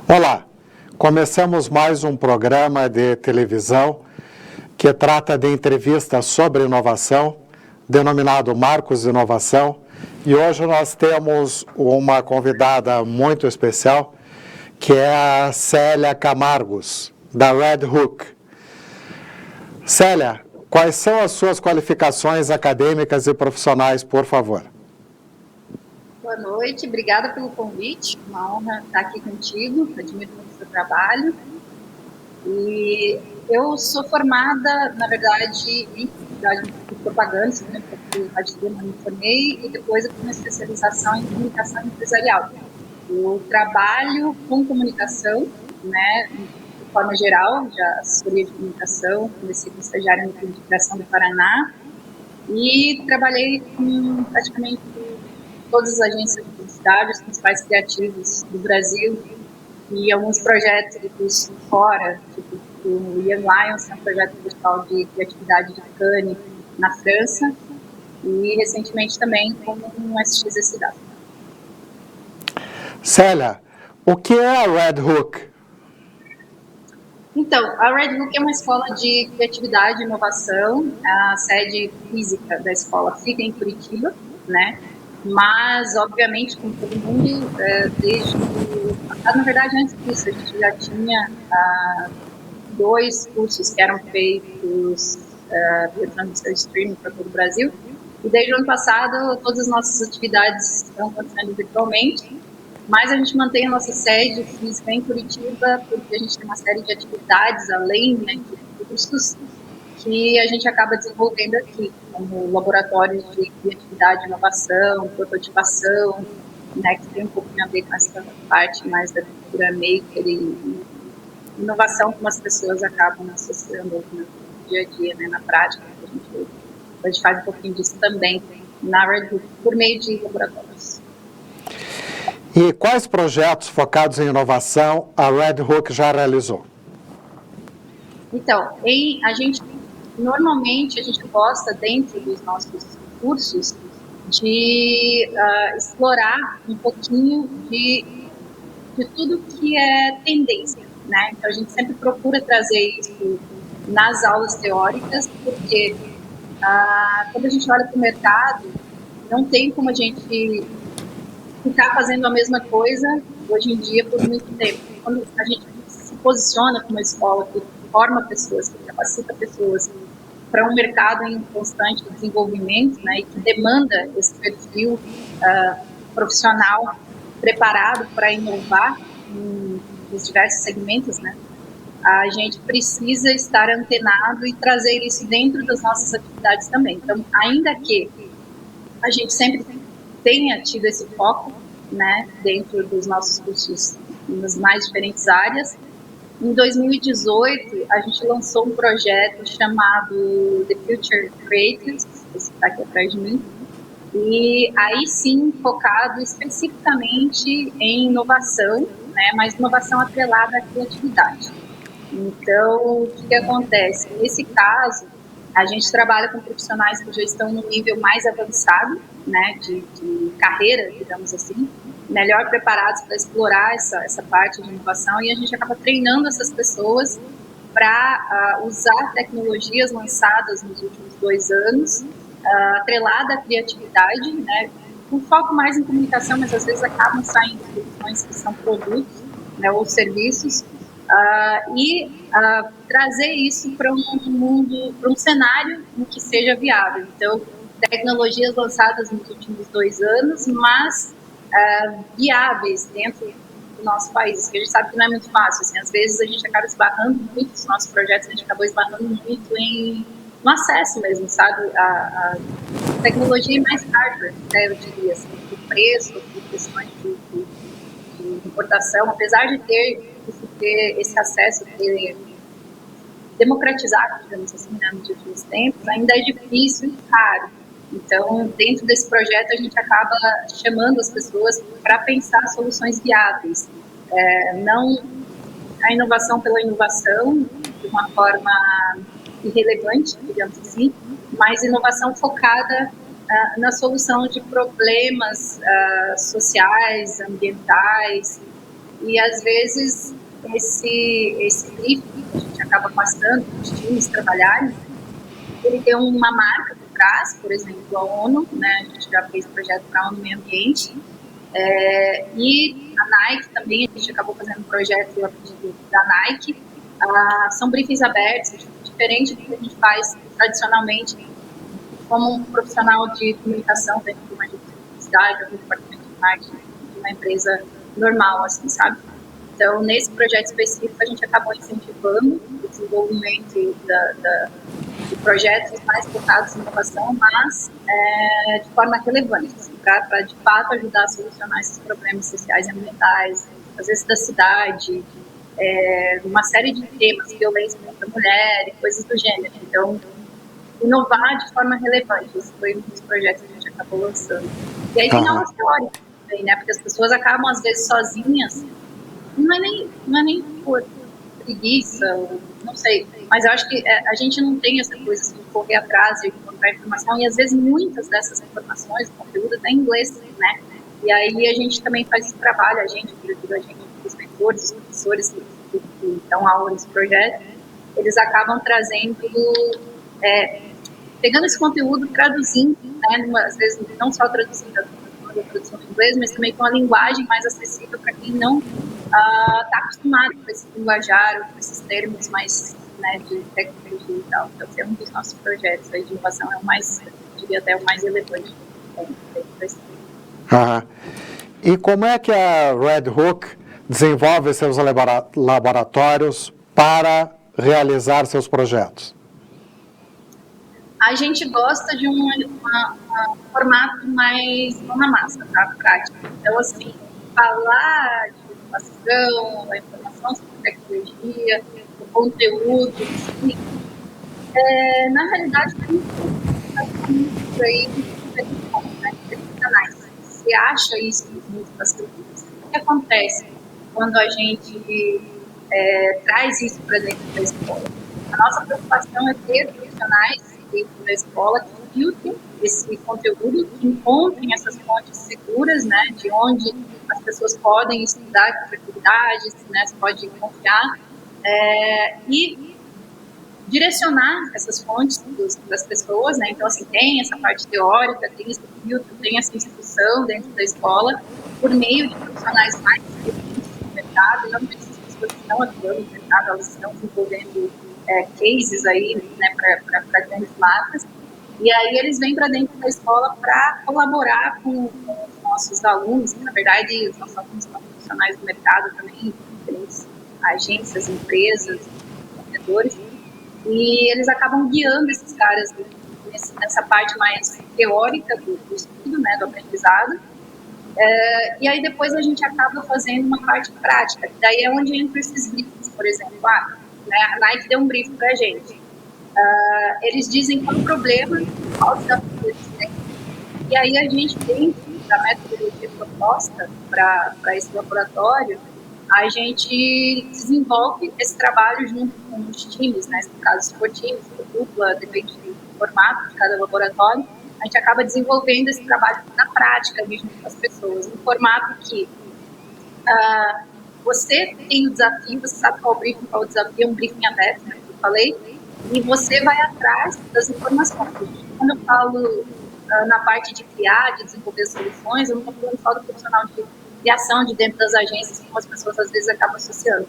Olá, começamos mais um programa de televisão que trata de entrevistas sobre inovação, denominado Marcos Inovação, e hoje nós temos uma convidada muito especial, que é a Célia Camargos, da Red Hook. Célia, quais são as suas qualificações acadêmicas e profissionais, por favor? Boa noite, obrigada pelo convite, uma honra estar aqui contigo, admiro muito o seu trabalho. E eu sou formada, na verdade, em publicidade e propaganda, né, porque eu me formei, e depois eu fiz uma especialização em comunicação empresarial. Eu trabalho com comunicação, né, de forma geral, já assessoria de comunicação, comecei como estagiária no Clube de Criação do Paraná, e trabalhei com praticamente todas as agências de publicidade, os principais criativos do Brasil, e alguns projetos fora, tipo o Young Lions, que é um projeto festival de criatividade de Cannes, na França, e recentemente também como um SXSW. Célia, o que é a Red Hook? Então, a Red Hook é uma escola de criatividade e inovação. A sede física da escola fica em Curitiba, né? Mas, obviamente, como todo mundo, na verdade, antes disso, a gente já tinha dois cursos que eram feitos via transmissão streaming para todo o Brasil. E desde o ano passado, todas as nossas atividades estão acontecendo virtualmente. Mas a gente mantém a nossa sede física em Curitiba, porque a gente tem uma série de atividades, além, né, de cursos, que a gente acaba desenvolvendo aqui, como laboratórios de criatividade, inovação, prototipação, né, que tem um pouquinho a ver com essa parte mais da cultura maker e inovação, como as pessoas acabam associando no dia a dia, né, na prática. A gente faz um pouquinho disso também na Red Hook, por meio de laboratórios. E quais projetos focados em inovação a Red Hook já realizou? Então, normalmente a gente gosta, dentro dos nossos cursos, de explorar um pouquinho de tudo que é tendência, né? Então, a gente sempre procura trazer isso nas aulas teóricas, porque quando a gente olha para o mercado, não tem como a gente ficar fazendo a mesma coisa hoje em dia por muito tempo. Quando a gente se posiciona como uma escola que forma pessoas, que capacita pessoas para um mercado em constante desenvolvimento, né, e que demanda esse perfil profissional preparado para inovar nos diversos segmentos, né, a gente precisa estar antenado e trazer isso dentro das nossas atividades também. Então, ainda que a gente sempre tenha tido esse foco, né, dentro dos nossos cursos nas mais diferentes áreas, em 2018 a gente lançou um projeto chamado The Future Creators, esse está aqui atrás de mim, e aí sim focado especificamente em inovação, né, mas inovação atrelada à criatividade. Então, o que acontece? Nesse caso, a gente trabalha com profissionais que já estão no nível mais avançado, né, de carreira, digamos assim, melhor preparados para explorar essa parte de inovação, e a gente acaba treinando essas pessoas para usar tecnologias lançadas nos últimos 2 anos, atrelada à criatividade, né, com foco mais em comunicação, mas às vezes acabam saindo soluções que são produtos, né, ou serviços, trazer isso para um mundo, para um cenário em que seja viável. Então, tecnologias lançadas nos últimos 2 anos, mas viáveis dentro do nosso país, que a gente sabe que não é muito fácil. Assim, às vezes a gente acaba esbarrando muito nos nossos projetos, a gente acabou esbarrando muito no acesso mesmo, sabe? A tecnologia mais hardware, né, eu diria, assim, do preço, de questões de importação, apesar de ter esse acesso, ter democratizado, digamos assim, né, nos últimos tempos, ainda é difícil e caro. Então, dentro desse projeto, a gente acaba chamando as pessoas para pensar soluções viáveis, não a inovação pela inovação, de uma forma irrelevante, digamos assim, mas inovação focada na solução de problemas sociais, ambientais, e às vezes esse briefing que a gente acaba passando para os times trabalharem, ele tem uma marca por trás, por exemplo, a ONU, né? A gente já fez projeto para a ONU Meio Ambiente, e a Nike também, a gente acabou fazendo um projeto da Nike. São briefings abertos, diferente do que a gente faz tradicionalmente como um profissional de comunicação dentro de uma agência de publicidade ou do departamento de marketing de uma empresa normal, assim, sabe? Então, nesse projeto específico, a gente acabou incentivando o desenvolvimento de projetos mais focados em inovação, mas de forma relevante, assim, para de fato ajudar a solucionar esses problemas sociais e ambientais, às vezes da cidade, uma série de temas, violência contra a mulher e coisas do gênero. Então, inovar de forma relevante, esse foi um dos projetos que a gente acabou lançando. E aí tem aulas teóricas também, né, porque as pessoas acabam, às vezes, sozinhas, não é nem por preguiça, não sei, mas eu acho que a gente não tem essa coisa assim, de correr atrás de encontrar informação, e às vezes muitas dessas informações, o conteúdo está em inglês, né? E aí a gente também faz esse trabalho, a gente, os mentores, os professores que dão aula nesse projeto, eles acabam trazendo, pegando esse conteúdo, traduzindo, né? Às vezes não só traduzindo a tradução em inglês, mas também com a linguagem mais acessível para quem não está acostumado com esse linguajar, com esses termos mais, né, de tecnologia e tal. Então, é um dos nossos projetos aí de inovação, é o mais, eu diria até o mais relevante. E como é que a Red Hook desenvolve seus laboratórios para realizar seus projetos? A gente gosta de um formato mais mão na massa, tá? Prático. Então, assim, falar de inovação, a informação sobre tecnologia, o conteúdo, assim, na realidade, tem muito aí de canais. Você acha isso muito facilmente. O que acontece quando a gente traz isso para dentro da escola? A nossa preocupação é ter profissionais dentro da escola que filtrem esse conteúdo, que encontrem essas fontes seguras, né, de onde as pessoas podem estudar com tranquilidade, né, você pode confiar, e direcionar essas fontes das pessoas, né, então, assim, tem essa parte teórica, tem esse filtro, tem essa instrução dentro da escola, por meio de profissionais mais experientes no mercado, não essas pessoas que estão atuando no mercado, elas estão desenvolvendo cases aí, né, para grandes marcas, e aí eles vêm para dentro da escola para colaborar com os nossos alunos, que na verdade os nossos alunos são profissionais do mercado também, diferentes agências, empresas, vendedores, e eles acabam guiando esses caras nessa parte mais teórica do estudo, né, do aprendizado, e aí depois a gente acaba fazendo uma parte prática, daí é onde entra esses briefings, por exemplo, né, a Nike deu um briefing para a gente. Eles dizem qual o problema, qual o desafio eles têm, e aí a gente, dentro da metodologia proposta para esse laboratório, a gente desenvolve esse trabalho junto com os times, né, no caso, se for time, se for dupla, depende do formato de cada laboratório, a gente acaba desenvolvendo esse trabalho na prática, junto com as pessoas, no formato que você tem o desafio, você sabe qual o desafio, é um briefing aberto, né, que eu falei, e você vai atrás das informações. Quando eu falo na parte de criar, de desenvolver soluções, eu não estou falando só do profissional de criação de dentro das agências, como as pessoas às vezes acabam associando.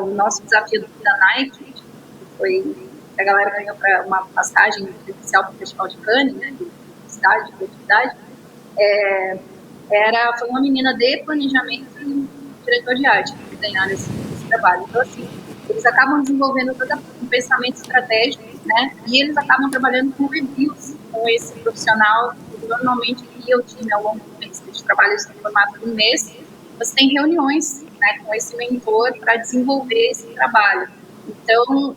O nosso desafio da Nike, que foi a galera ganhou para uma passagem especial para o Festival de Cannes, né, de cidade, de produtividade, foi uma menina de planejamento e diretor de arte que ganharam esse trabalho. Então, assim, eles acabam desenvolvendo todo um pensamento estratégico, né? E eles acabam trabalhando com reviews com esse profissional que normalmente guia o time ao longo do mês. A gente trabalha isso no formato do mês. Você tem reuniões, né, com esse mentor para desenvolver esse trabalho. Então,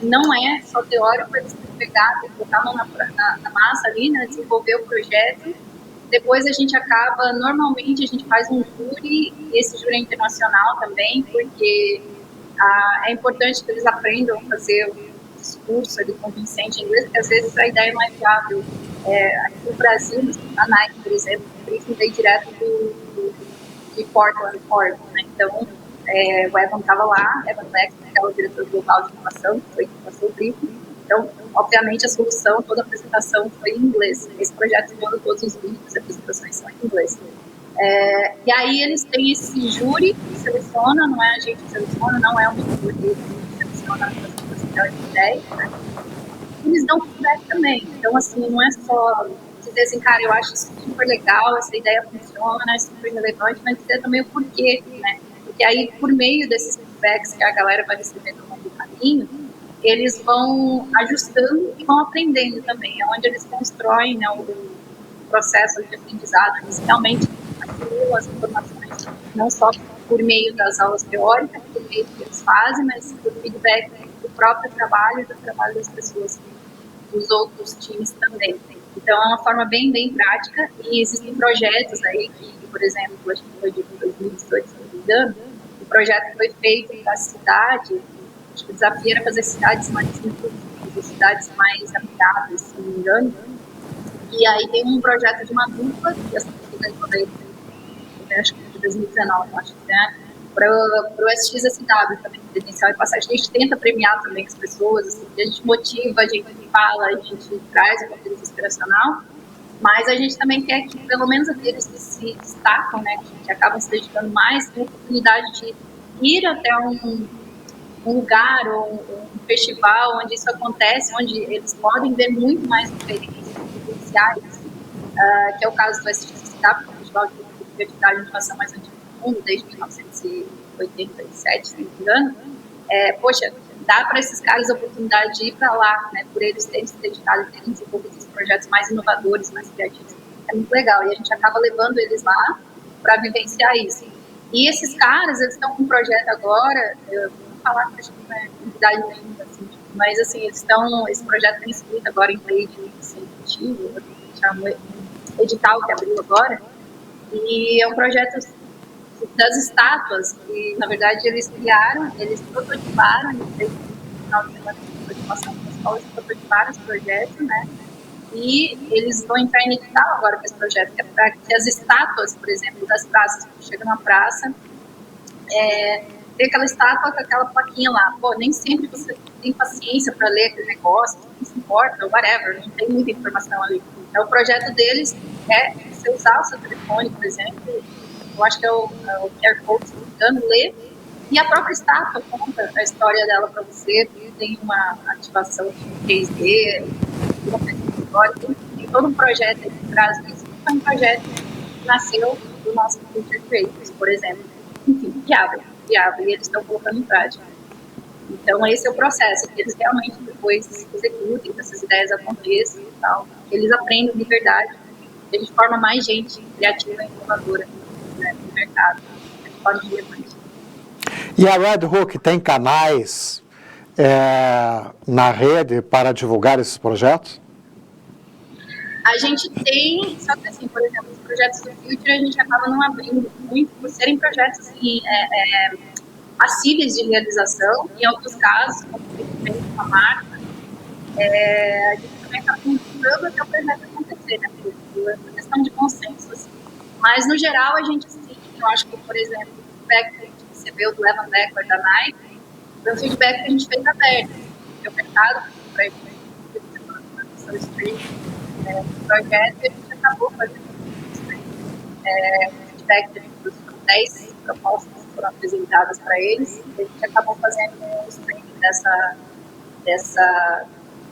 não é só teórico, eles têm que pegar, tem que botar a mão na massa ali, né, desenvolver o projeto. Depois a gente acaba, normalmente a gente faz um júri, e esse júri é internacional também, porque é importante que eles aprendam a fazer o discurso ali convincente em inglês, porque às vezes a ideia não é viável. Aqui no Brasil, a Nike, por exemplo, o briefing veio direto de Portland, Oregon, né? Então, o Evan estava lá, Evan Lex, que é o diretor global de inovação, que foi que passou o briefing. Então, obviamente, a solução, toda a apresentação foi em inglês. Esse projeto todo, todos os vídeos e apresentações são em inglês. E aí eles têm esse júri que seleciona, não é a gente que seleciona, não é um júri que seleciona as melhores ideias, né? Eles dão feedback também. Então, assim, não é só dizer assim, cara, eu acho isso super legal, essa ideia funciona, é super relevante, mas dizer também o porquê, né? Porque aí, por meio desses feedbacks que a galera vai recebendo ao longo do caminho, eles vão ajustando e vão aprendendo também. É onde eles constroem, né, o processo de aprendizado. Eles realmente assimilam as informações, não só por meio das aulas teóricas, por meio do que eles fazem, mas por feedback do próprio trabalho e do trabalho das pessoas, dos outros times também. Então, é uma forma bem, bem prática, e existem projetos aí que, por exemplo, acho que foi de 2018, se não me engano, o projeto foi feito para a cidade, acho que o desafio era fazer cidades mais inclusivas, cidades mais amigáveis, se não me engano, e aí tem um projeto de uma dupla, que essa dupla veio, acho que de 2019, acho que é, para o SXSW também, credencial e passagem. A gente tenta premiar também as pessoas, assim, a gente motiva, a gente fala, a gente traz o conteúdo inspiracional, mas a gente também quer que, pelo menos aqueles que se destacam, né, que acabam se dedicando mais, tenham a oportunidade de ir até um lugar ou um festival onde isso acontece, onde eles podem ver muito mais diferentes potenciais, que é o caso do SXSW, que é o Festival de Criatividade e Inovação mais antigo do mundo, desde 1987, se não me engano. Poxa, dá para esses caras a oportunidade de ir para lá, né, por eles terem se dedicado e terem desenvolvido esses projetos mais inovadores, mais criativos. É muito legal, e a gente acaba levando eles lá para vivenciar isso. E esses caras, eles estão com um projeto agora, eu vou falar que acho que não é novidade nenhuma, assim, mas assim, esse projeto tem escrito agora em lei de incentivo, vou deixar um edital que abriu agora, e é um projeto das estátuas, que na verdade eles criaram, eles prototiparam, eles fez um final de semana de prototipação com as escolas, prototiparam esse projeto, né? E eles vão entrar em edital agora com esse projeto, que é para que as estátuas, por exemplo, das praças, que chega na praça, tem aquela estátua com aquela plaquinha lá, pô, nem sempre você tem paciência para ler aquele negócio, não se importa, ou whatever, não tem muita informação ali. Então, o projeto deles é você usar o seu telefone, por exemplo, eu acho que é o QR Code, se não me engano, ler, e a própria estátua conta a história dela para você, tem uma ativação de 3D, uma história, tem todo um projeto aí que traz isso, que foi um projeto que nasceu do nosso Future Creators, por exemplo. Enfim, viável, e eles estão colocando em prática. Então, esse é o processo, que eles realmente depois executem, que essas ideias aconteçam e tal, que eles aprendam de verdade, que a gente forma mais gente criativa e inovadora, né, no mercado, de forma relevante. E a Red Hook tem canais na rede para divulgar esses projetos? A gente tem, só que assim, por exemplo, os projetos do Future a gente acaba não abrindo muito, por serem projetos assim, passíveis de realização, em alguns casos, como foi com a marca, a gente também está buscando até o projeto acontecer, né, por questão de consenso, assim. Mas, no geral, a gente sim, eu acho que, por exemplo, o feedback que a gente recebeu do Evan Leck da Nike, foi um feedback que a gente fez aberto, porque o mercado, para a gente, o projeto, e a gente acabou fazendo o feedback dos 10 propostas que foram apresentadas para eles, e a gente acabou fazendo um streaming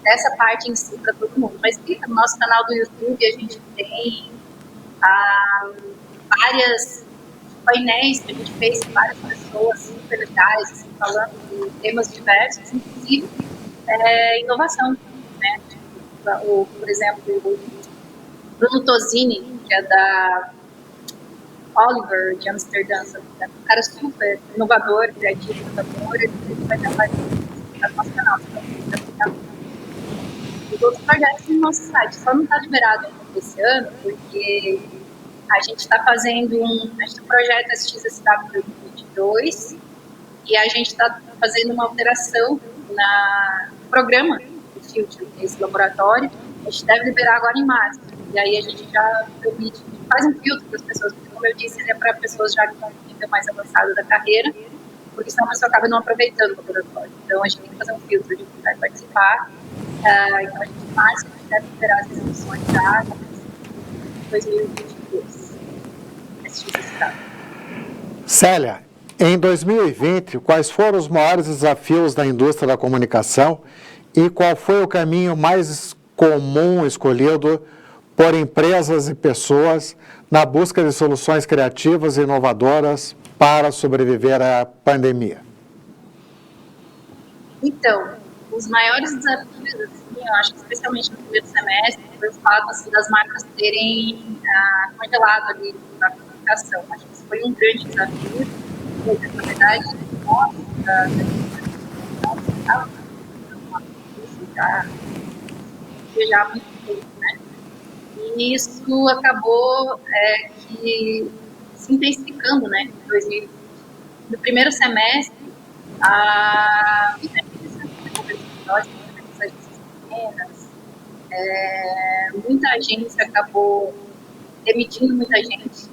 dessa parte em si para todo mundo. Mas no nosso canal do YouTube a gente tem várias painéis que a gente fez com várias pessoas super legais, assim, falando de temas diversos, inclusive inovação, né? Por exemplo, o Bruno Tosini, que é da Oliver, de Amsterdã, um cara super inovador, criativo, inovador, ele vai trabalhar no nosso canal. Os outros projetos no nosso site, só não está liberado ainda esse ano, porque a gente está fazendo um projeto SXSW 2022 e a gente está fazendo uma alteração no programa do Future, esse laboratório. A gente deve liberar agora em março, e aí a gente já permite faz um filtro para as pessoas, porque, como eu disse, ele é para pessoas já com um nível mais avançado da carreira, porque senão a pessoa acaba não aproveitando o laboratório. Então, a gente tem que fazer um filtro de quem vai participar. Então, a gente faz, a gente deve liberar as inscrições já em 2022. Célia, em 2020, quais foram os maiores desafios da indústria da comunicação e qual foi o caminho mais comum escolhido por empresas e pessoas na busca de soluções criativas e inovadoras para sobreviver à pandemia? Então, os maiores desafios, assim, eu acho que especialmente no primeiro semestre, foi o fato assim, das marcas terem congelado ali a comunicação. Acho que isso foi um grande desafio. Na verdade, nós, já há muito tempo, né? E isso acabou que se intensificando, né? Em 2020. No primeiro semestre, muita agência acabou demitindo muita gente.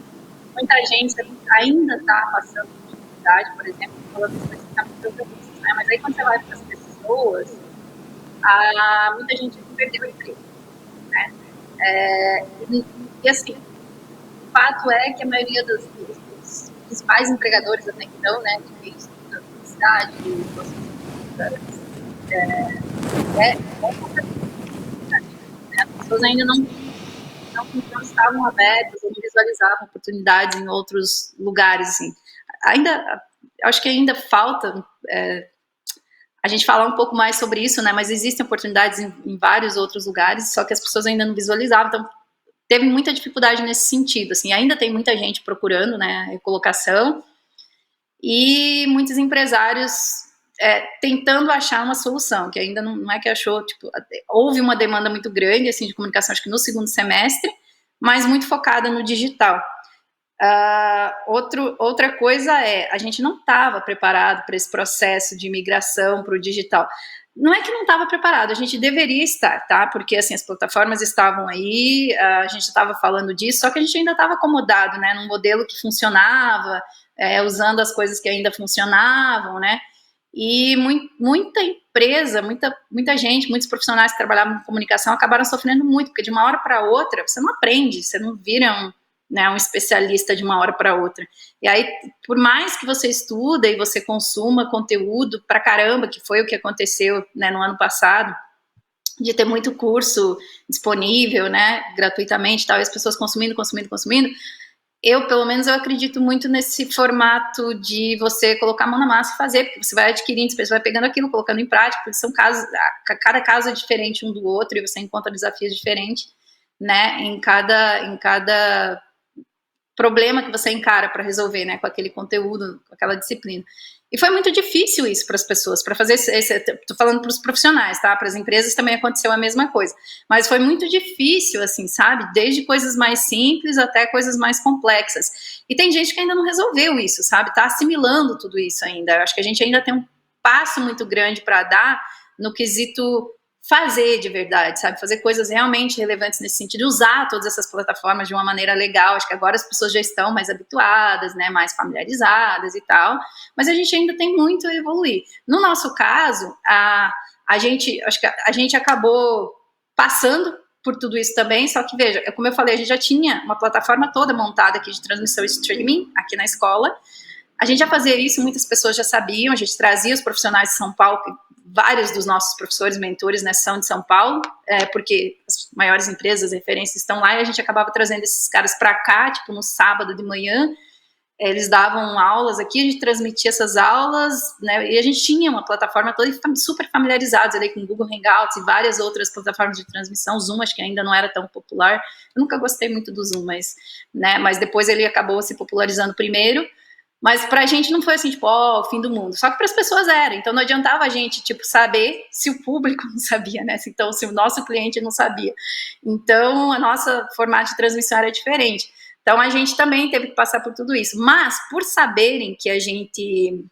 Muita agência ainda está passando por dificuldade, por exemplo, falando coisas que estão muito, né? Mas aí quando você vai para as pessoas, muita gente perdeu o emprego, né? E assim, o fato é que a maioria dos principais empregadores até então, né, de quem estuda publicidade, as pessoas ainda não estavam abertas, não visualizavam oportunidades em outros lugares, assim. Acho que ainda falta a gente falar um pouco mais sobre isso, né, mas existem oportunidades em vários outros lugares, só que as pessoas ainda não visualizavam, então teve muita dificuldade nesse sentido, assim, ainda tem muita gente procurando, né, recolocação, e muitos empresários tentando achar uma solução, que ainda não é que achou, tipo, houve uma demanda muito grande, assim, de comunicação, acho que no segundo semestre, mas muito focada no digital. Outra coisa a gente não estava preparado para esse processo de migração para o digital. Não é que não estava preparado, a gente deveria estar, tá? Porque, assim, as plataformas estavam aí, a gente estava falando disso, só que a gente ainda estava acomodado, né, num modelo que funcionava, usando as coisas que ainda funcionavam, né? E muita empresa, muita gente, muitos profissionais que trabalhavam em comunicação acabaram sofrendo muito, porque de uma hora para outra você não aprende, você não vira um especialista de uma hora para outra. E aí, por mais que você estuda e você consuma conteúdo pra caramba, que foi o que aconteceu, né, no ano passado, de ter muito curso disponível, né, gratuitamente, tal, e as pessoas consumindo, pelo menos, eu acredito muito nesse formato de você colocar a mão na massa e fazer, porque você vai adquirindo, você vai pegando aquilo, colocando em prática, porque são casos, cada caso é diferente um do outro, e você encontra desafios diferentes, né, em cada problema que você encara para resolver, né, com aquele conteúdo, com aquela disciplina. E foi muito difícil isso para as pessoas, para fazer estou falando para os profissionais, tá? Para as empresas também aconteceu a mesma coisa. Mas foi muito difícil, assim, sabe? Desde coisas mais simples até coisas mais complexas. E tem gente que ainda não resolveu isso, sabe? Está assimilando tudo isso ainda. Eu acho que a gente ainda tem um passo muito grande para dar no quesito fazer de verdade, sabe? Fazer coisas realmente relevantes nesse sentido, usar todas essas plataformas de uma maneira legal. Acho que agora as pessoas já estão mais habituadas, né? Mais familiarizadas e tal, mas a gente ainda tem muito a evoluir. No nosso caso, acho que a gente acabou passando por tudo isso também, só que veja, como eu falei, a gente já tinha uma plataforma toda montada aqui de transmissão e streaming aqui na escola. A gente já fazia isso, muitas pessoas já sabiam, a gente trazia os profissionais de São Paulo, vários dos nossos professores, mentores, né, são de São Paulo, porque as maiores empresas, referências estão lá, e a gente acabava trazendo esses caras para cá, tipo, no sábado de manhã, eles davam aulas aqui, a gente transmitia essas aulas, né, e a gente tinha uma plataforma toda, e ficamos super familiarizados ali com Google Hangouts e várias outras plataformas de transmissão, Zoom, acho que ainda não era tão popular, eu nunca gostei muito do Zoom, mas depois ele acabou se popularizando primeiro. Mas pra gente não foi assim, tipo, o fim do mundo. Só que para as pessoas era. Então não adiantava a gente, tipo, saber se o público não sabia, né? Então, se o nosso cliente não sabia. Então, a nossa formato de transmissão era diferente. Então, a gente também teve que passar por tudo isso. Mas, por saberem que a gente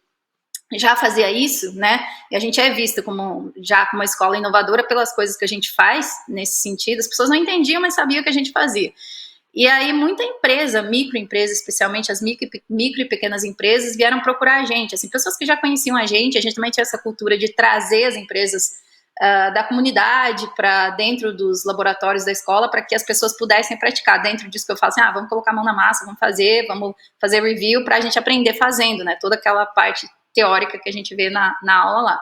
já fazia isso, né? E a gente é vista como uma escola inovadora pelas coisas que a gente faz nesse sentido. As pessoas não entendiam, mas sabiam o que a gente fazia. E aí muita empresa, microempresa, especialmente as micro e pequenas empresas, vieram procurar a gente, assim, pessoas que já conheciam a gente também tinha essa cultura de trazer as empresas da comunidade para dentro dos laboratórios da escola, para que as pessoas pudessem praticar. Dentro disso que eu falo assim, vamos colocar a mão na massa, vamos fazer review para a gente aprender fazendo, né, toda aquela parte teórica que a gente vê na aula lá.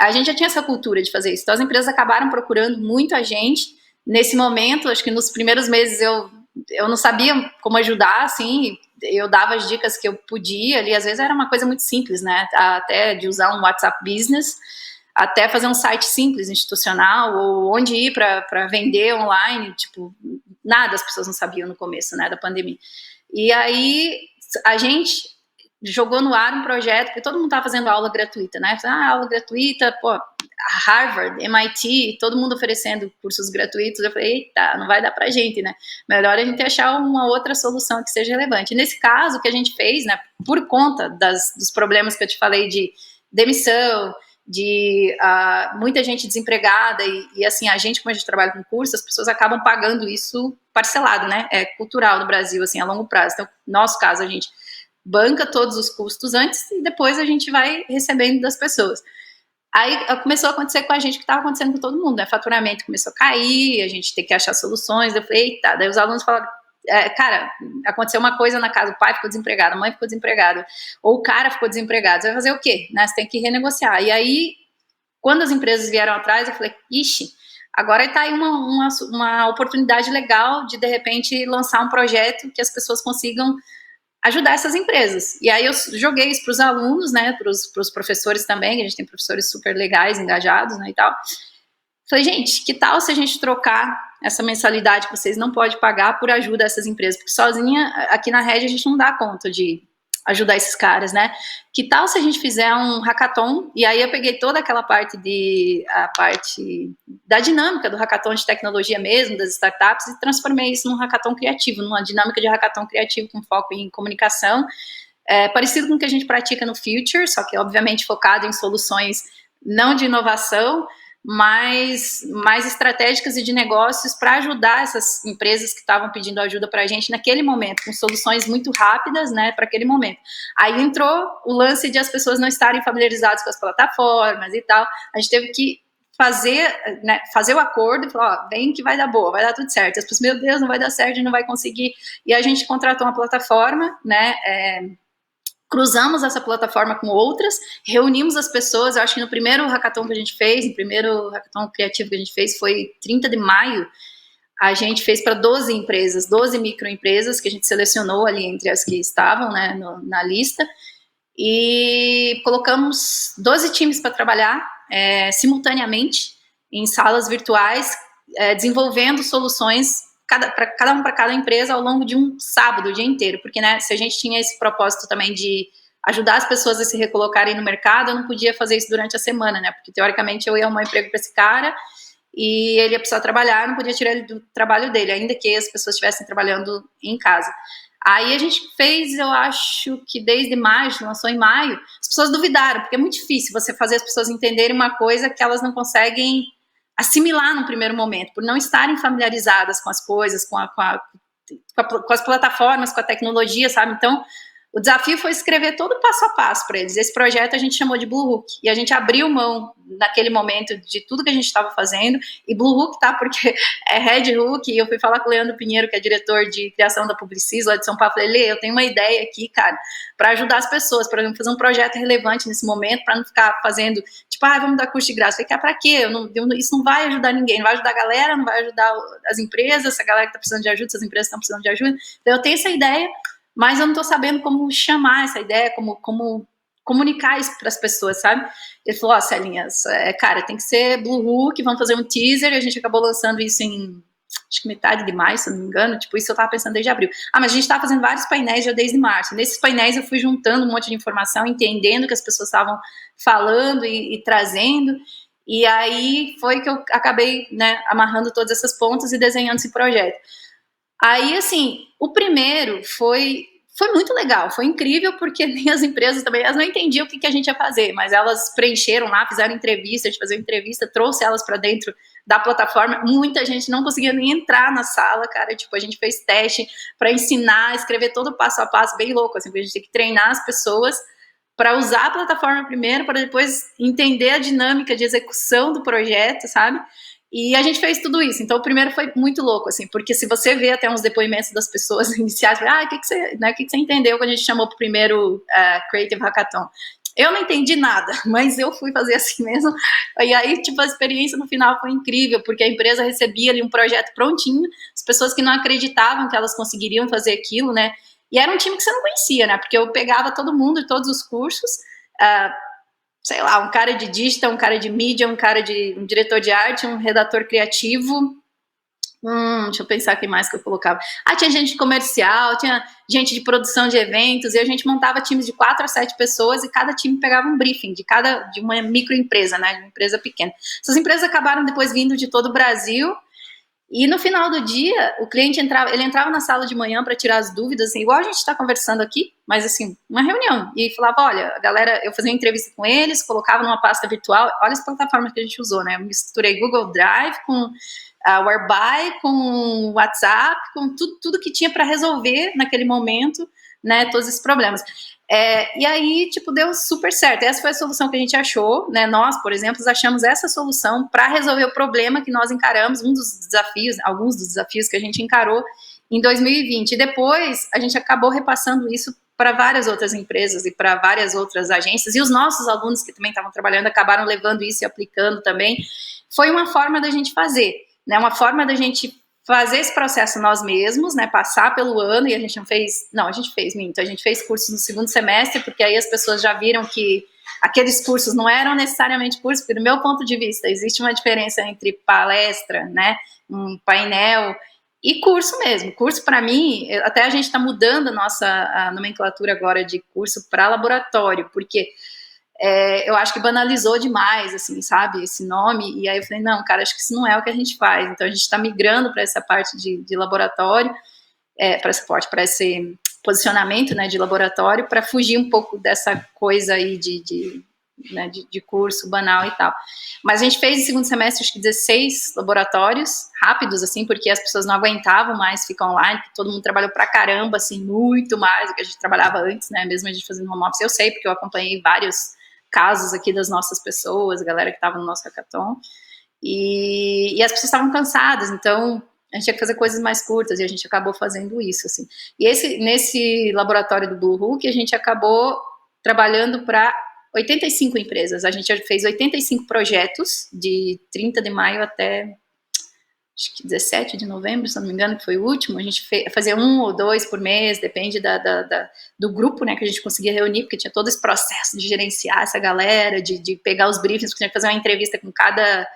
A gente já tinha essa cultura de fazer isso, então as empresas acabaram procurando muito a gente. Nesse momento, acho que nos primeiros meses eu não sabia como ajudar, assim, eu dava as dicas que eu podia ali, às vezes era uma coisa muito simples, né, até de usar um WhatsApp Business, até fazer um site simples, institucional, ou onde ir para vender online, tipo, nada as pessoas não sabiam no começo, né, da pandemia. E aí a gente jogou no ar um projeto, porque todo mundo estava fazendo aula gratuita, né, aula gratuita, pô, Harvard, MIT, todo mundo oferecendo cursos gratuitos. Eu falei, eita, não vai dar pra gente, né? Melhor a gente achar uma outra solução que seja relevante. E nesse caso, o que a gente fez, né, por conta dos problemas que eu te falei de demissão, de muita gente desempregada e assim, a gente, como a gente trabalha com cursos, as pessoas acabam pagando isso parcelado, né? É cultural no Brasil, assim, a longo prazo. Então, no nosso caso, a gente banca todos os custos antes e depois a gente vai recebendo das pessoas. Aí começou a acontecer com a gente o que estava acontecendo com todo mundo, né? Faturamento começou a cair, a gente tem que achar soluções. Eu falei, eita, daí os alunos falaram, cara, aconteceu uma coisa na casa, o pai ficou desempregado, a mãe ficou desempregada, ou o cara ficou desempregado, você vai fazer o quê? Né? Você tem que renegociar. E aí, quando as empresas vieram atrás, eu falei, ixi, agora está aí uma oportunidade legal de repente, lançar um projeto que as pessoas consigam ajudar essas empresas. E aí eu joguei isso para os alunos, né, para os professores também, a gente tem professores super legais, engajados, né, e tal. Falei, gente, que tal se a gente trocar essa mensalidade que vocês não podem pagar por ajuda a essas empresas? Porque sozinha, aqui na Rede, a gente não dá conta de ajudar esses caras, né? Que tal se a gente fizer um hackathon? E aí eu peguei toda aquela parte da dinâmica do hackathon de tecnologia mesmo, das startups, e transformei isso num hackathon criativo, numa dinâmica de hackathon criativo com foco em comunicação, parecido com o que a gente pratica no Future, só que obviamente focado em soluções não de inovação, mais estratégicas e de negócios para ajudar essas empresas que estavam pedindo ajuda para a gente naquele momento, com soluções muito rápidas, né, para aquele momento. Aí entrou o lance de as pessoas não estarem familiarizadas com as plataformas e tal, a gente teve que fazer o acordo e falar, vem que vai dar boa, vai dar tudo certo. As pessoas, meu Deus, não vai dar certo, a gente não vai conseguir. E a gente contratou uma plataforma, né, cruzamos essa plataforma com outras, reunimos as pessoas. Eu acho que no primeiro hackathon que a gente fez, no primeiro hackathon criativo que a gente fez, foi 30 de maio, a gente fez para 12 empresas, 12 microempresas que a gente selecionou ali entre as que estavam, né, na lista, e colocamos 12 times para trabalhar simultaneamente em salas virtuais, desenvolvendo soluções para cada empresa ao longo de um sábado, o dia inteiro, porque, né, se a gente tinha esse propósito também de ajudar as pessoas a se recolocarem no mercado, eu não podia fazer isso durante a semana, né, porque teoricamente eu ia arrumar um emprego para esse cara e ele ia precisar trabalhar, eu não podia tirar ele do trabalho dele, ainda que as pessoas estivessem trabalhando em casa. Aí a gente fez, eu acho que desde maio, lançou em maio, as pessoas duvidaram, porque é muito difícil você fazer as pessoas entenderem uma coisa que elas não conseguem assimilar no primeiro momento, por não estarem familiarizadas com as coisas, com as plataformas, com a tecnologia, sabe? Então, o desafio foi escrever todo o passo a passo para eles. Esse projeto a gente chamou de Blue Hook, e a gente abriu mão, naquele momento, de tudo que a gente estava fazendo, e Blue Hook, tá? Porque é Red Hook, e eu fui falar com o Leandro Pinheiro, que é diretor de criação da Publicis, lá de São Paulo, falei, Lê, eu tenho uma ideia aqui, cara, para ajudar as pessoas, por exemplo, fazer um projeto relevante nesse momento, para não ficar fazendo, tipo, vamos dar curso de graça. Eu falei, para quê? Isso não vai ajudar ninguém, não vai ajudar a galera, não vai ajudar as empresas, essa galera que está precisando de ajuda, essas empresas estão precisando de ajuda. Então, eu tenho essa ideia, mas eu não estou sabendo como chamar essa ideia, como comunicar isso para as pessoas, sabe? Ele falou, Celinha, cara, tem que ser Blue Hook, vamos fazer um teaser, e a gente acabou lançando isso em, acho que metade de maio, se eu não me engano, tipo, isso eu estava pensando desde abril. Mas a gente estava fazendo vários painéis já desde março. Nesses painéis eu fui juntando um monte de informação, entendendo o que as pessoas estavam falando e trazendo, e aí foi que eu acabei, né, amarrando todas essas pontas e desenhando esse projeto. Aí, assim, o primeiro foi foi muito legal, foi incrível, porque nem as empresas também, elas não entendiam o que a gente ia fazer, mas elas preencheram lá, fizeram entrevista, a gente fazia entrevista, trouxe elas para dentro da plataforma, muita gente não conseguia nem entrar na sala, cara, tipo, a gente fez teste para ensinar, escrever todo o passo a passo, bem louco, assim, porque a gente tem que treinar as pessoas para usar a plataforma primeiro, para depois entender a dinâmica de execução do projeto, sabe? E a gente fez tudo isso. Então, o primeiro foi muito louco, assim, porque se você vê até uns depoimentos das pessoas iniciais, o que você entendeu quando a gente chamou pro primeiro Creative Hackathon? Eu não entendi nada, mas eu fui fazer assim mesmo. E aí, tipo, a experiência no final foi incrível, porque a empresa recebia ali um projeto prontinho, as pessoas que não acreditavam que elas conseguiriam fazer aquilo, né? E era um time que você não conhecia, né? Porque eu pegava todo mundo, todos os cursos, sei lá, um cara de digital, um cara de mídia, um diretor de arte, um redator criativo. Deixa eu pensar quem mais que eu colocava. Tinha gente de comercial, tinha gente de produção de eventos, e a gente montava times de 4 a 7 pessoas e cada time pegava um briefing de uma microempresa, né, de uma empresa pequena. Essas empresas acabaram depois vindo de todo o Brasil. E no final do dia, o cliente entrava na sala de manhã para tirar as dúvidas, assim, igual a gente está conversando aqui, mas assim, uma reunião. E falava, olha, a galera, eu fazia uma entrevista com eles, colocava numa pasta virtual, olha as plataformas que a gente usou, né? Eu misturei Google Drive com Whereby, com WhatsApp, com tudo que tinha para resolver naquele momento, né? Todos esses problemas. E aí, tipo, deu super certo. Essa foi a solução que a gente achou, né? Nós, por exemplo, achamos essa solução para resolver o problema que nós encaramos, alguns dos desafios que a gente encarou em 2020. E depois, a gente acabou repassando isso para várias outras empresas e para várias outras agências, e os nossos alunos que também estavam trabalhando acabaram levando isso e aplicando também. Foi uma forma da gente fazer, né? Uma forma da gente fazer esse processo nós mesmos, né, passar pelo ano, e a gente a gente fez cursos no segundo semestre, porque aí as pessoas já viram que aqueles cursos não eram necessariamente cursos, porque do meu ponto de vista existe uma diferença entre palestra, né, um painel e curso mesmo. Curso, para mim, até a gente está mudando a nomenclatura agora de curso para laboratório, porque eu acho que banalizou demais, assim, sabe, esse nome, e aí eu falei, não, cara, acho que isso não é o que a gente faz, então a gente está migrando para essa parte de laboratório, para esse posicionamento, né, de laboratório, para fugir um pouco dessa coisa aí de curso banal e tal. Mas a gente fez no segundo semestre, acho que 16 laboratórios, rápidos, assim, porque as pessoas não aguentavam mais ficar online, todo mundo trabalhou pra caramba, assim, muito mais do que a gente trabalhava antes, né, mesmo a gente fazendo home office. Eu sei, porque eu acompanhei vários casos aqui das nossas pessoas, a galera que estava no nosso hackathon, e as pessoas estavam cansadas, então a gente tinha que fazer coisas mais curtas, e a gente acabou fazendo isso, assim. E nesse laboratório do Blue Hook, a gente acabou trabalhando para 85 empresas. A gente fez 85 projetos, de 30 de maio até acho que 17 de novembro, se não me engano, que foi o último. A gente fazia 1 ou 2 por mês, depende do grupo, né, que a gente conseguia reunir, porque tinha todo esse processo de gerenciar essa galera, de pegar os briefings, porque tinha que fazer uma entrevista com cada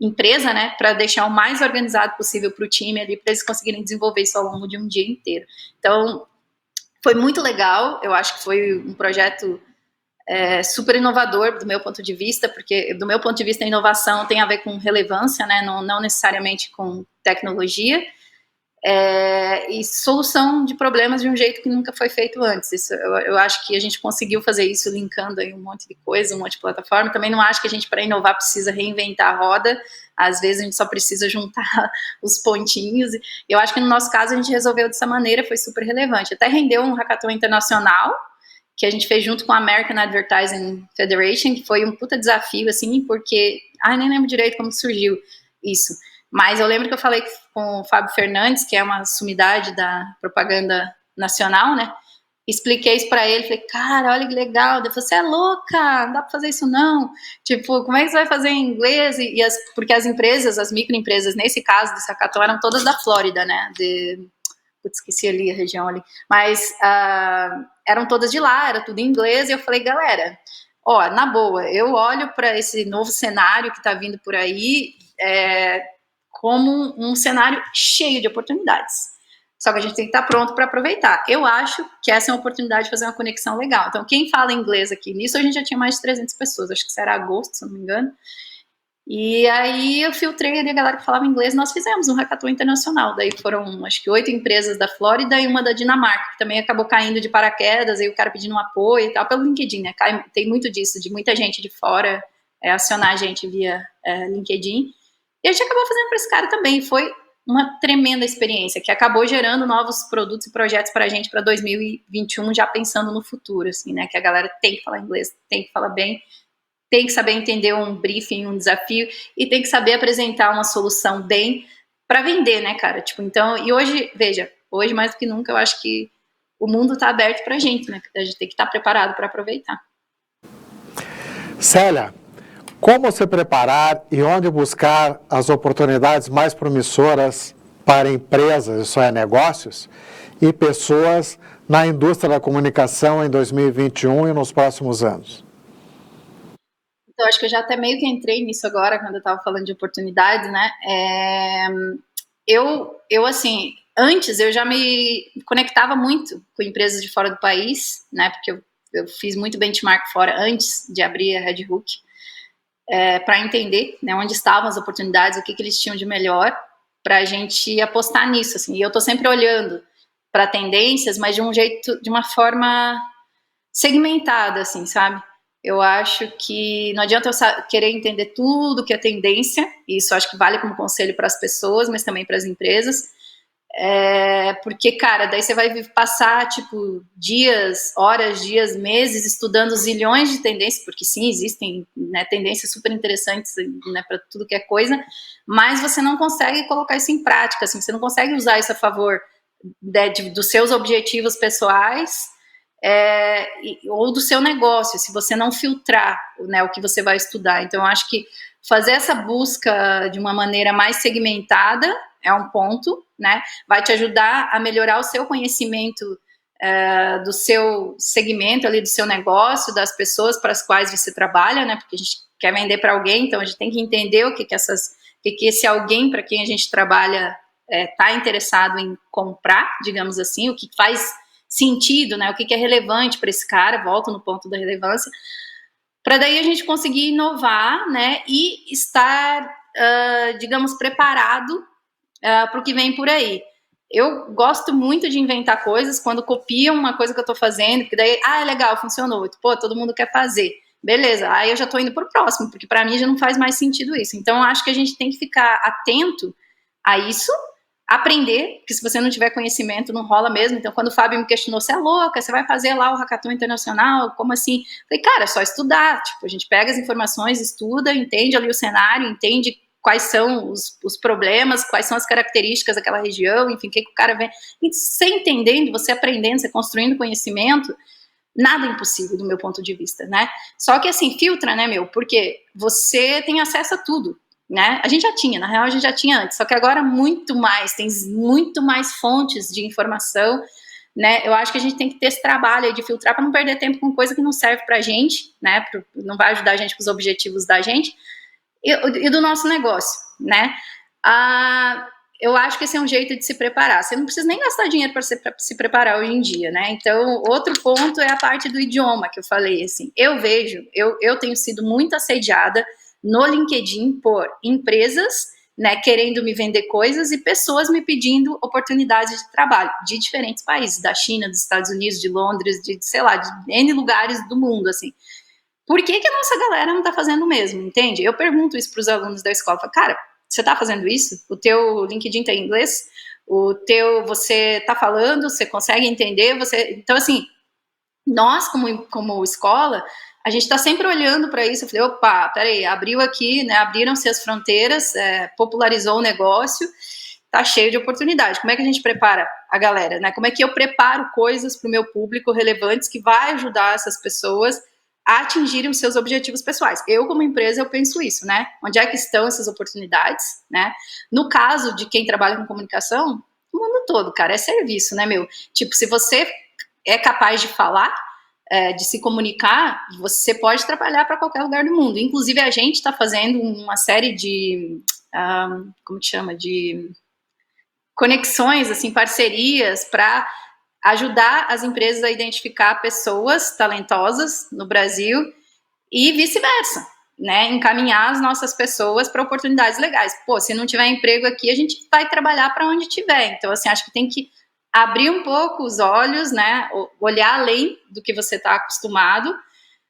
empresa, né, para deixar o mais organizado possível para o time ali, para eles conseguirem desenvolver isso ao longo de um dia inteiro. Então, foi muito legal. Eu acho que foi um projeto super inovador do meu ponto de vista, porque do meu ponto de vista a inovação tem a ver com relevância, né, não necessariamente com tecnologia, e solução de problemas de um jeito que nunca foi feito antes. Isso, eu acho que a gente conseguiu fazer isso linkando aí um monte de coisa, um monte de plataforma. Também não acho que a gente, para inovar, precisa reinventar a roda. Às vezes a gente só precisa juntar os pontinhos. Eu acho que no nosso caso a gente resolveu dessa maneira, foi super relevante. Até rendeu um hackathon internacional, que a gente fez junto com a American Advertising Federation, que foi um puta desafio, assim, porque... nem lembro direito como surgiu isso. Mas eu lembro que eu falei com o Fábio Fernandes, que é uma sumidade da propaganda nacional, né? Expliquei isso pra ele, falei, cara, olha que legal. Ele falou, você é louca, não dá pra fazer isso não. Tipo, como é que você vai fazer em inglês? Porque as empresas, as microempresas, nesse caso desse hackathon, eram todas da Flórida, né? Esqueci ali a região ali. Mas eram todas de lá, era tudo em inglês, e eu falei, galera, na boa, eu olho para esse novo cenário que tá vindo por aí, como um cenário cheio de oportunidades. Só que a gente tem que estar pronto para aproveitar. Eu acho que essa é uma oportunidade de fazer uma conexão legal. Então, quem fala inglês aqui nisso, a gente já tinha mais de 300 pessoas, acho que isso era agosto, se não me engano. E aí eu filtrei ali a galera que falava inglês, nós fizemos um hackathon internacional, daí foram acho que 8 empresas da Flórida e uma da Dinamarca, que também acabou caindo de paraquedas, aí o cara pedindo um apoio e tal, pelo LinkedIn, né, tem muito disso, de muita gente de fora acionar a gente via LinkedIn, e a gente acabou fazendo para esse cara também, foi uma tremenda experiência, que acabou gerando novos produtos e projetos para a gente para 2021, já pensando no futuro, assim, né, que a galera tem que falar inglês, tem que falar bem, tem que saber entender um briefing, um desafio, e tem que saber apresentar uma solução bem para vender, né, cara? Tipo, então, e hoje, veja, hoje mais do que nunca, eu acho que o mundo está aberto para a gente, né? A gente tem que estar preparado para aproveitar. Célia, como se preparar e onde buscar as oportunidades mais promissoras para empresas, isso é, negócios, e pessoas na indústria da comunicação em 2021 e nos próximos anos? Então, acho que eu já até meio que entrei nisso agora, quando eu estava falando de oportunidades, né? Eu, assim, antes eu já me conectava muito com empresas de fora do país, né? Porque eu fiz muito benchmark fora antes de abrir a Red Hook, para entender, né, onde estavam as oportunidades, o que eles tinham de melhor, para a gente apostar nisso, assim. E eu estou sempre olhando para tendências, mas de um jeito, de uma forma segmentada, assim, sabe? Eu acho que não adianta eu querer entender tudo que é tendência, e isso acho que vale como conselho para as pessoas, mas também para as empresas, porque, cara, daí você vai passar, tipo, dias, horas, dias, meses estudando zilhões de tendências, porque sim, existem, né, tendências super interessantes, né, para tudo que é coisa, mas você não consegue colocar isso em prática, assim, você não consegue usar isso a favor dos seus objetivos pessoais, ou do seu negócio, se você não filtrar, né, o que você vai estudar. Então, eu acho que fazer essa busca de uma maneira mais segmentada é um ponto, né? Vai te ajudar a melhorar o seu conhecimento do seu segmento ali, do seu negócio, das pessoas para as quais você trabalha, né? Porque a gente quer vender para alguém, então a gente tem que entender o que esse alguém para quem a gente trabalha está interessado em comprar, digamos assim, o que faz sentido, né? O que é relevante para esse cara, volto no ponto da relevância, para daí a gente conseguir inovar, né? E estar, digamos, preparado para o que vem por aí. Eu gosto muito de inventar coisas quando copiam uma coisa que eu estou fazendo, porque daí, é legal, funcionou. Pô, todo mundo quer fazer. Beleza, aí eu já estou indo para o próximo, porque para mim já não faz mais sentido isso. Então, eu acho que a gente tem que ficar atento a isso, aprender, porque se você não tiver conhecimento, não rola mesmo. Então, quando o Fábio me questionou, você é louca, você vai fazer lá o Hackathon Internacional, como assim? Eu falei, cara, é só estudar. Tipo, a gente pega as informações, estuda, entende ali o cenário, entende quais são os problemas, quais são as características daquela região, enfim, o que o cara vê. E você entendendo, você aprendendo, você construindo conhecimento, nada é impossível do meu ponto de vista, né? Só que assim, filtra, né, porque você tem acesso a tudo, né? A gente já tinha, na real a gente já tinha antes, só que agora muito mais, tem muito mais fontes de informação, né? Eu acho que a gente tem que ter esse trabalho aí de filtrar para não perder tempo com coisa que não serve pra gente, né? Não vai ajudar a gente com os objetivos da gente, e do nosso negócio, né? Eu acho que esse é um jeito de se preparar. Você não precisa nem gastar dinheiro para se preparar hoje em dia, né? Então, outro ponto é a parte do idioma que eu falei, assim. Eu tenho sido muito assediada no LinkedIn por empresas, né, querendo me vender coisas e pessoas me pedindo oportunidades de trabalho de diferentes países, da China, dos Estados Unidos, de Londres, de, sei lá, de N lugares do mundo, assim. Por que a nossa galera não está fazendo o mesmo, entende? Eu pergunto isso para os alunos da escola, falo, cara, você está fazendo isso? O teu LinkedIn está em inglês? Você está falando? Você consegue entender? Então, assim, nós, como escola, a gente está sempre olhando para isso. Eu falei, opa, peraí, abriu aqui, né? Abriram-se as fronteiras, popularizou o negócio, tá cheio de oportunidade. Como é que a gente prepara a galera, né? Como é que eu preparo coisas para o meu público relevantes que vai ajudar essas pessoas a atingirem os seus objetivos pessoais? Eu, como empresa, eu penso isso, né? Onde é que estão essas oportunidades, né? No caso de quem trabalha com comunicação, o mundo todo, cara, é serviço, né, meu? Tipo, se você é capaz de falar, de se comunicar, você pode trabalhar para qualquer lugar do mundo. Inclusive, a gente está fazendo uma série de, como que chama? De conexões, assim, parcerias para ajudar as empresas a identificar pessoas talentosas no Brasil e vice-versa. né, encaminhar as nossas pessoas para oportunidades legais. Pô, se não tiver emprego aqui, a gente vai trabalhar para onde tiver. Então, assim, acho que tem que abrir um pouco os olhos, né, olhar além do que você está acostumado,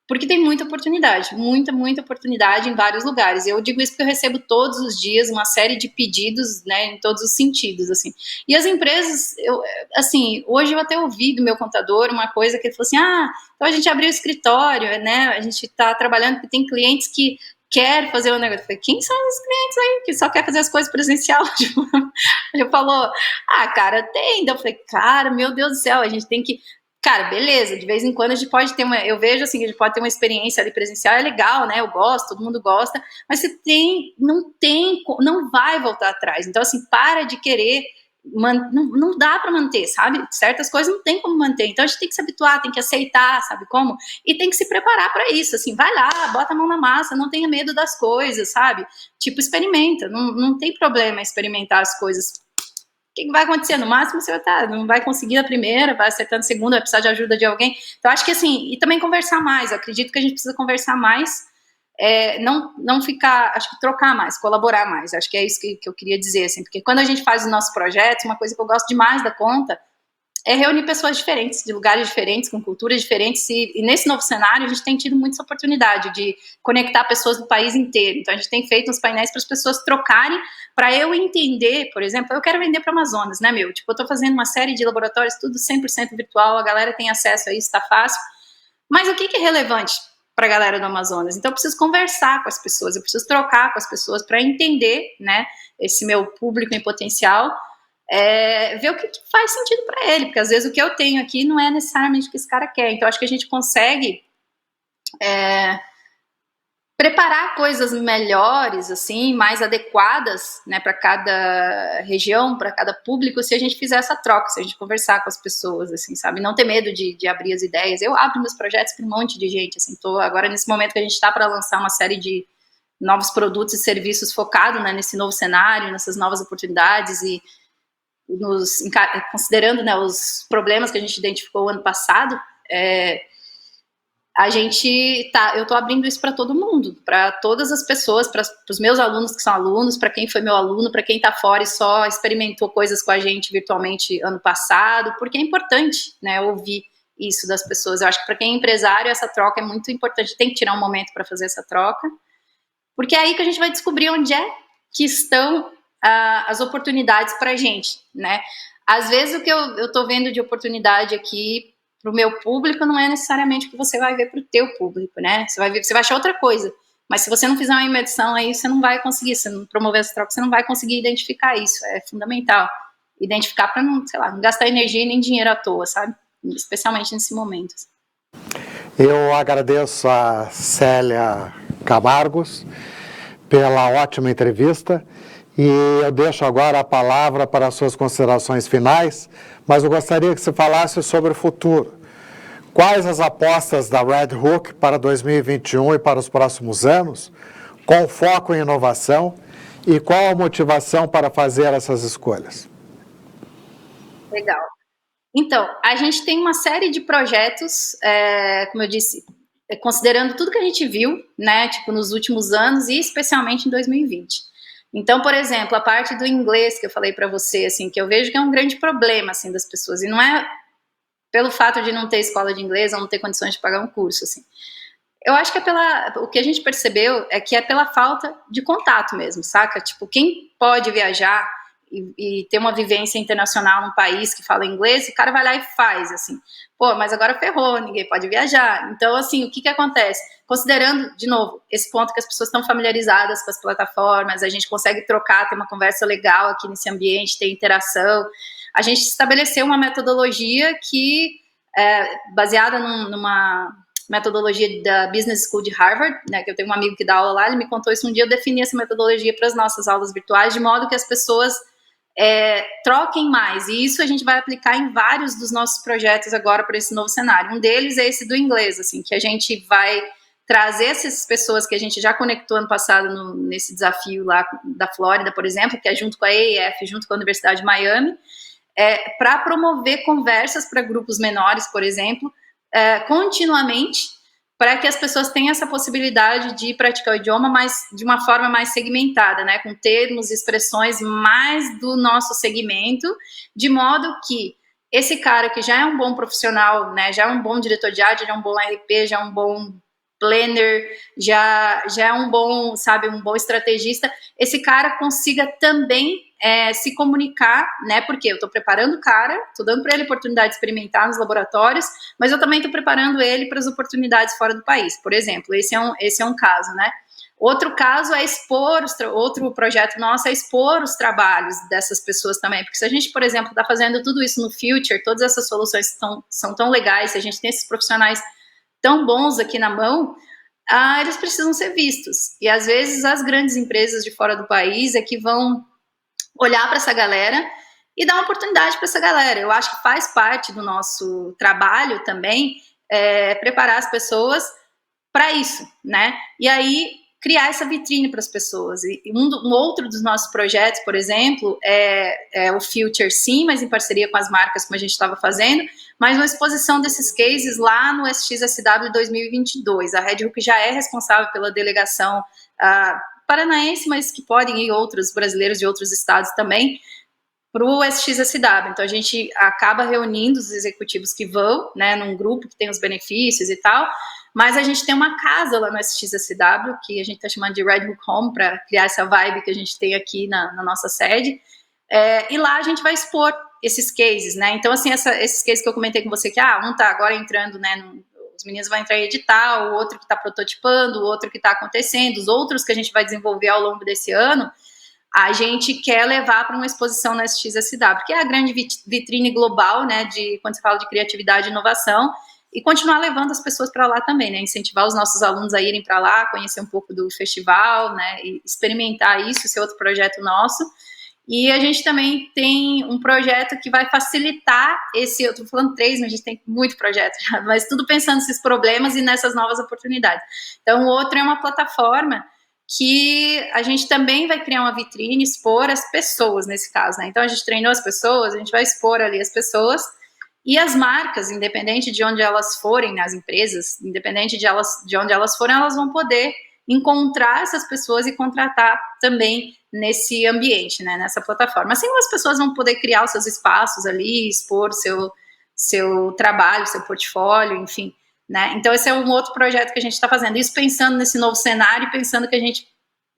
porque tem muita oportunidade, muita oportunidade em vários lugares. Eu digo isso porque eu recebo todos os dias uma série de pedidos, né, em todos os sentidos, assim. E as empresas, assim, hoje eu até ouvi do meu contador uma coisa que ele falou assim, então a gente abriu o escritório, né, a gente está trabalhando, porque tem clientes que quer fazer o negócio. Eu falei, quem são os clientes aí que só quer fazer as coisas presencial? Ele falou, cara, tem. Então eu falei, cara, meu Deus do céu, a gente tem que... Cara, beleza, de vez em quando a gente pode ter eu vejo assim, que a gente pode ter uma experiência ali presencial, é legal, né, eu gosto, todo mundo gosta, mas não vai voltar atrás, então assim, para de querer, não dá para manter, sabe, certas coisas não tem como manter, então a gente tem que se habituar, tem que aceitar, sabe como, e tem que se preparar para isso, assim, vai lá, bota a mão na massa, não tenha medo das coisas, sabe, tipo, experimenta, não tem problema experimentar as coisas. O que vai acontecer? No máximo você não vai conseguir a primeira, vai acertando a segunda, vai precisar de ajuda de alguém. Então, acho que assim, e também conversar mais. Eu acredito que a gente precisa conversar mais, não ficar, acho que trocar mais, colaborar mais. Acho que é isso que eu queria dizer, assim, porque quando a gente faz os nossos projetos, uma coisa que eu gosto demais da conta é reunir pessoas diferentes, de lugares diferentes, com culturas diferentes, e nesse novo cenário a gente tem tido muita oportunidade de conectar pessoas do país inteiro. Então a gente tem feito uns painéis para as pessoas trocarem, para eu entender, por exemplo, eu quero vender para o Amazonas, né, meu? Tipo, eu estou fazendo uma série de laboratórios, tudo 100% virtual, a galera tem acesso a isso, está fácil, mas o que é relevante para a galera do Amazonas? Então eu preciso conversar com as pessoas, eu preciso trocar com as pessoas para entender, né, esse meu público em potencial, ver o que faz sentido para ele, porque às vezes o que eu tenho aqui não é necessariamente o que esse cara quer. Então acho que a gente consegue preparar coisas melhores, assim, mais adequadas, né, para cada região, para cada público, se a gente fizer essa troca, se a gente conversar com as pessoas, assim, sabe, não ter medo de abrir as ideias. Eu abro meus projetos para um monte de gente, assim, tô agora nesse momento que a gente está para lançar uma série de novos produtos e serviços focado, né, nesse novo cenário, nessas novas oportunidades e considerando, né, os problemas que a gente identificou ano passado, eu estou abrindo isso para todo mundo, para todas as pessoas, para os meus alunos que são alunos, para quem foi meu aluno, para quem está fora e só experimentou coisas com a gente virtualmente ano passado, porque é importante, né, ouvir isso das pessoas. Eu acho que para quem é empresário, essa troca é muito importante, tem que tirar um momento para fazer essa troca, porque é aí que a gente vai descobrir onde é que estão as oportunidades para a gente, né? Às vezes o que eu estou vendo de oportunidade aqui para o meu público não é necessariamente o que você vai ver para o teu público, né? Você vai achar outra coisa, mas se você não fizer uma medição aí, você não vai conseguir, se não promover essa troca, você não vai conseguir identificar isso, é fundamental. Identificar para não, sei lá, não gastar energia nem dinheiro à toa, sabe? Especialmente nesse momento. Eu agradeço a Célia Camargos pela ótima entrevista. E eu deixo agora a palavra para as suas considerações finais, mas eu gostaria que você falasse sobre o futuro. Quais as apostas da Red Hook para 2021 e para os próximos anos, com foco em inovação, e qual a motivação para fazer essas escolhas? Legal. Então, a gente tem uma série de projetos, como eu disse, considerando tudo que a gente viu, né, tipo, nos últimos anos e especialmente em 2020. Então, por exemplo, a parte do inglês que eu falei para você, assim, que eu vejo que é um grande problema, assim, das pessoas, e não é pelo fato de não ter escola de inglês ou não ter condições de pagar um curso, assim. Eu acho que o que a gente percebeu é que é pela falta de contato mesmo, saca? Tipo, quem pode viajar e ter uma vivência internacional num país que fala inglês, o cara vai lá e faz, assim. Pô, mas agora ferrou, ninguém pode viajar. Então, assim, o que acontece? Considerando, de novo, esse ponto que as pessoas estão familiarizadas com as plataformas, a gente consegue trocar, ter uma conversa legal aqui nesse ambiente, ter interação. A gente estabeleceu uma metodologia que baseada numa metodologia da Business School de Harvard, né, que eu tenho um amigo que dá aula lá, ele me contou isso um dia, eu defini essa metodologia para as nossas aulas virtuais, de modo que as pessoas troquem mais, e isso a gente vai aplicar em vários dos nossos projetos agora para esse novo cenário. Um deles é esse do inglês, assim, que a gente vai trazer essas pessoas que a gente já conectou ano passado nesse desafio lá da Flórida, por exemplo, que é junto com a AEF, junto com a Universidade de Miami, para promover conversas para grupos menores, por exemplo, continuamente, para que as pessoas tenham essa possibilidade de praticar o idioma, mas de uma forma mais segmentada, né, com termos e expressões mais do nosso segmento, de modo que esse cara que já é um bom profissional, né, já é um bom diretor de arte, já é um bom RP, já é um bom planner, já é um bom, sabe, um bom estrategista, esse cara consiga também se comunicar, né, porque eu estou preparando o cara, estou dando para ele oportunidade de experimentar nos laboratórios, mas eu também estou preparando ele para as oportunidades fora do país, por exemplo, esse é um caso, né. Outro caso é expor, outro projeto nosso é expor os trabalhos dessas pessoas também, porque se a gente, por exemplo, está fazendo tudo isso no Future, todas essas soluções são tão legais, se a gente tem esses profissionais tão bons aqui na mão, eles precisam ser vistos. E às vezes as grandes empresas de fora do país é que vão olhar para essa galera e dar uma oportunidade para essa galera. Eu acho que faz parte do nosso trabalho também preparar as pessoas para isso, né? E aí criar essa vitrine para as pessoas. E um outro dos nossos projetos, por exemplo, é o Future Sim, mas em parceria com as marcas, como a gente estava fazendo, mas uma exposição desses cases lá no SXSW 2022. A Red Hook já é responsável pela delegação paranaense, mas que podem ir outros brasileiros de outros estados também, para o SXSW. Então, a gente acaba reunindo os executivos que vão, né, num grupo que tem os benefícios e tal, mas a gente tem uma casa lá no SXSW, que a gente está chamando de Red Hook Home, para criar essa vibe que a gente tem aqui na nossa sede, e lá a gente vai expor esses cases, né, então, assim, esses cases que eu comentei com você, que um tá agora entrando, né, os meninos vão entrar em edital, o outro que está prototipando, o outro que está acontecendo, os outros que a gente vai desenvolver ao longo desse ano, a gente quer levar para uma exposição na SXSW, que é a grande vitrine global, né, quando você fala de criatividade e inovação, e continuar levando as pessoas para lá também, né, incentivar os nossos alunos a irem para lá, conhecer um pouco do festival, né, e experimentar isso, esse outro projeto nosso. E a gente também tem um projeto que vai facilitar eu estou falando 3, mas a gente tem muito projeto já, mas tudo pensando nesses problemas e nessas novas oportunidades. Então, o outro é uma plataforma que a gente também vai criar uma vitrine, expor as pessoas nesse caso, né? Então, a gente treinou as pessoas, a gente vai expor ali as pessoas e as marcas, independente de onde elas forem, as empresas, independente de onde elas forem, elas vão poder encontrar essas pessoas e contratar também nesse ambiente, né, nessa plataforma. Assim, as pessoas vão poder criar os seus espaços ali, expor seu trabalho, seu portfólio, enfim, né? Então, esse é um outro projeto que a gente está fazendo. Isso pensando nesse novo cenário, pensando que a gente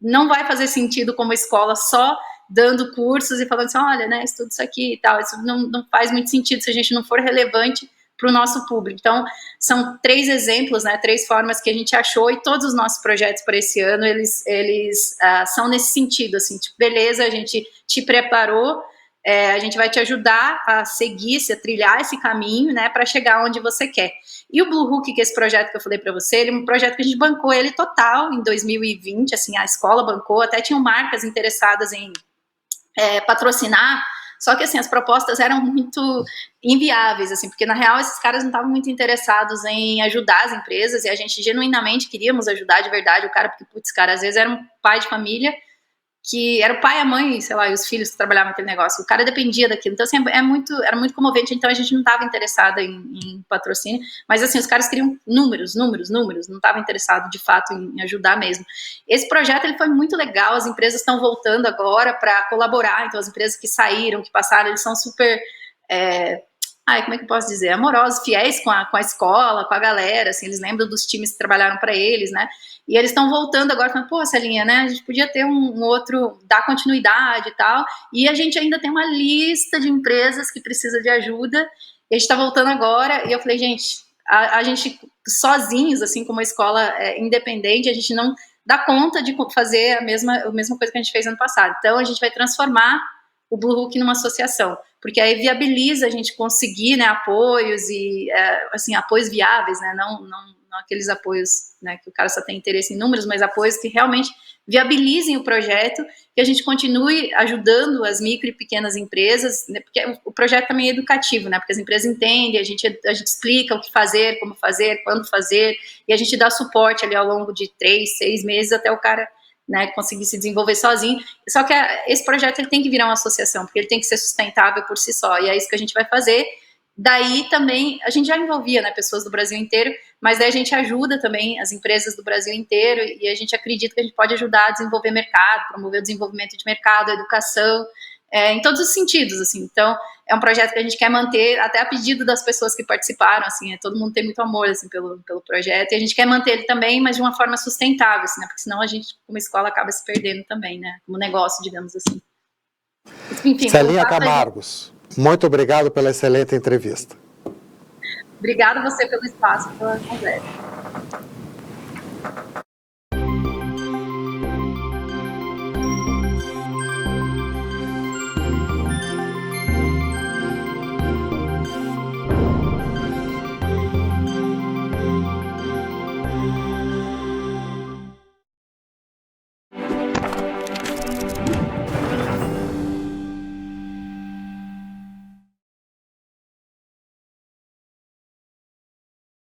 não vai fazer sentido como escola só dando cursos e falando assim, olha, né, estuda isso aqui e tal. Isso não faz muito sentido se a gente não for relevante para o nosso público. Então, são 3 exemplos, né, 3 formas que a gente achou, e todos os nossos projetos para esse ano, eles são nesse sentido, assim, tipo, beleza, a gente te preparou, a gente vai te ajudar a seguir, a trilhar esse caminho, né, para chegar onde você quer. E o Blue Hook, que é esse projeto que eu falei para você, ele é um projeto que a gente bancou ele total em 2020, assim, a escola bancou, até tinham marcas interessadas em patrocinar, só que, assim, as propostas eram muito inviáveis, assim, porque, na real, esses caras não estavam muito interessados em ajudar as empresas, e a gente genuinamente queríamos ajudar de verdade o cara, porque, putz, cara, às vezes era um pai de família que era o pai, a mãe, sei lá, e os filhos que trabalhavam naquele negócio, o cara dependia daquilo, então, assim, era muito comovente, então a gente não estava interessada em patrocínio, mas, assim, os caras queriam números, não estavam interessados, de fato, em ajudar mesmo. Esse projeto, ele foi muito legal, as empresas estão voltando agora para colaborar, então as empresas que saíram, que passaram, eles são super... como é que eu posso dizer? Amorosos, fiéis com a escola, com a galera, assim, eles lembram dos times que trabalharam para eles, né? E eles estão voltando agora, falando, pô, Celinha, né? A gente podia ter um outro, dar continuidade e tal. E a gente ainda tem uma lista de empresas que precisa de ajuda. E a gente está voltando agora. E eu falei, gente, a gente sozinhos, assim, como uma escola independente, a gente não dá conta de fazer a mesma coisa que a gente fez ano passado. Então, a gente vai transformar o Blue Hook numa associação, porque aí viabiliza a gente conseguir, né, apoios e, assim, apoios viáveis, né, não aqueles apoios, né, que o cara só tem interesse em números, mas apoios que realmente viabilizem o projeto, que a gente continue ajudando as micro e pequenas empresas, né, porque o projeto também é educativo, né, porque as empresas entendem, a gente explica o que fazer, como fazer, quando fazer, e a gente dá suporte ali ao longo de 3, 6 meses até o cara, né, conseguir se desenvolver sozinho. Só que esse projeto ele tem que virar uma associação, porque ele tem que ser sustentável por si só, e é isso que a gente vai fazer, Daí também, a gente já envolvia, né, pessoas do Brasil inteiro, mas daí a gente ajuda também as empresas do Brasil inteiro e a gente acredita que a gente pode ajudar a desenvolver mercado, promover o desenvolvimento de mercado, a educação, em todos os sentidos, assim. Então, é um projeto que a gente quer manter, até a pedido das pessoas que participaram, assim, todo mundo tem muito amor, assim, pelo projeto, e a gente quer manter ele também, mas de uma forma sustentável, assim, né, porque senão a gente, como escola, acaba se perdendo também, né, como negócio, digamos assim. Enfim, Celinha Camargos, muito obrigado pela excelente entrevista. Obrigada a você pelo espaço, pela conversa.